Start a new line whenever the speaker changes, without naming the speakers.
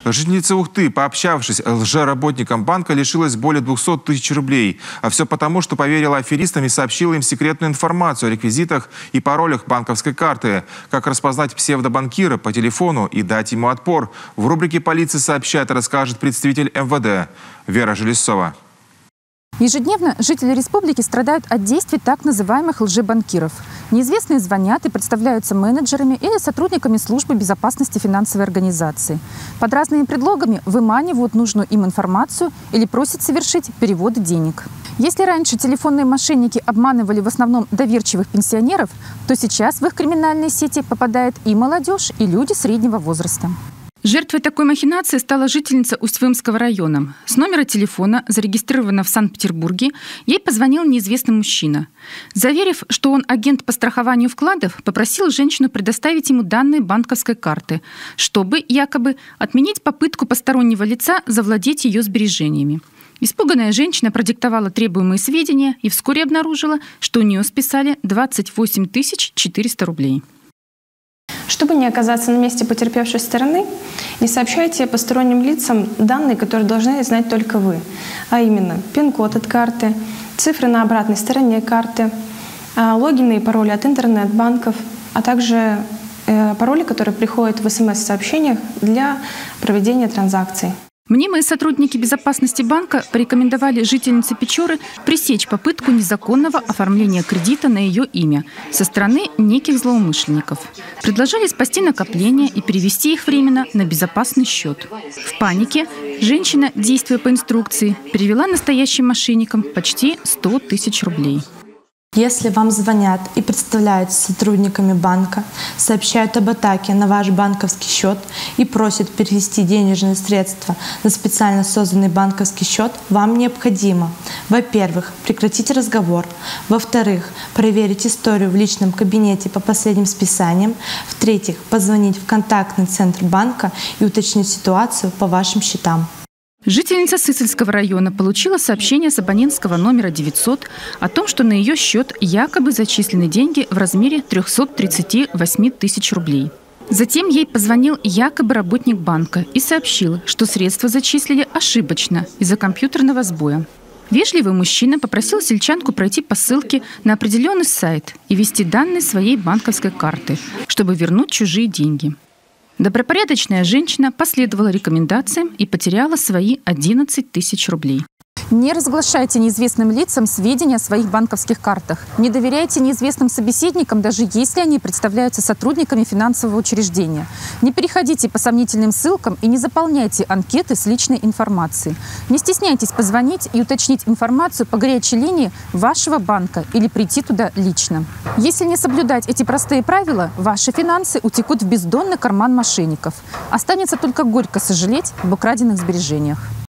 Жительница Ухты, пообщавшись с лжеработником банка, лишилась более 200 тысяч рублей. А все потому, что поверила аферистам и сообщила им секретную информацию о реквизитах и паролях банковской карты. Как распознать псевдобанкира по телефону и дать ему отпор. В рубрике «Полиция сообщает» расскажет представитель МВД Вера Железцова.
Ежедневно жители республики страдают от действий так называемых лжебанкиров. Неизвестные звонят и представляются менеджерами или сотрудниками службы безопасности финансовой организации. Под разными предлогами выманивают нужную им информацию или просят совершить переводы денег. Если раньше телефонные мошенники обманывали в основном доверчивых пенсионеров, то сейчас в их криминальные сети попадает и молодежь, и люди среднего возраста.
Жертвой такой махинации стала жительница Усть-Вымского района. С номера телефона, зарегистрированного в Санкт-Петербурге, ей позвонил неизвестный мужчина. Заверив, что он агент по страхованию вкладов, попросил женщину предоставить ему данные банковской карты, чтобы, якобы, отменить попытку постороннего лица завладеть ее сбережениями. Испуганная женщина продиктовала требуемые сведения и вскоре обнаружила, что у нее списали 28 400 рублей.
Чтобы не оказаться на месте потерпевшей стороны, не сообщайте посторонним лицам данные, которые должны знать только вы, а именно пин-код от карты, цифры на обратной стороне карты, логины и пароли от интернет-банков, а также пароли, которые приходят в СМС-сообщениях для проведения транзакций.
Мнимые сотрудники безопасности банка порекомендовали жительнице Печоры пресечь попытку незаконного оформления кредита на ее имя со стороны неких злоумышленников. Предложили спасти накопления и перевести их временно на безопасный счет. В панике женщина, действуя по инструкции, перевела настоящим мошенникам почти 100 тысяч рублей.
Если вам звонят и представляются сотрудниками банка, сообщают об атаке на ваш банковский счет и просят перевести денежные средства на специально созданный банковский счет, вам необходимо, во-первых, прекратить разговор, во-вторых, проверить историю в личном кабинете по последним списаниям, в-третьих, позвонить в контактный центр банка и уточнить ситуацию по вашим счетам.
Жительница Сысольского района получила сообщение с абонентского номера 900 о том, что на ее счет якобы зачислены деньги в размере 338 тысяч рублей. Затем ей позвонил якобы работник банка и сообщил, что средства зачислили ошибочно из-за компьютерного сбоя. Вежливый мужчина попросил сельчанку пройти по ссылке на определенный сайт и ввести данные своей банковской карты, чтобы вернуть чужие деньги. Добропорядочная женщина последовала рекомендациям и потеряла свои 11 тысяч рублей.
Не разглашайте неизвестным лицам сведения о своих банковских картах. Не доверяйте неизвестным собеседникам, даже если они представляются сотрудниками финансового учреждения. Не переходите по сомнительным ссылкам и не заполняйте анкеты с личной информацией. Не стесняйтесь позвонить и уточнить информацию по горячей линии вашего банка или прийти туда лично. Если не соблюдать эти простые правила, ваши финансы утекут в бездонный карман мошенников. Останется только горько сожалеть об украденных сбережениях.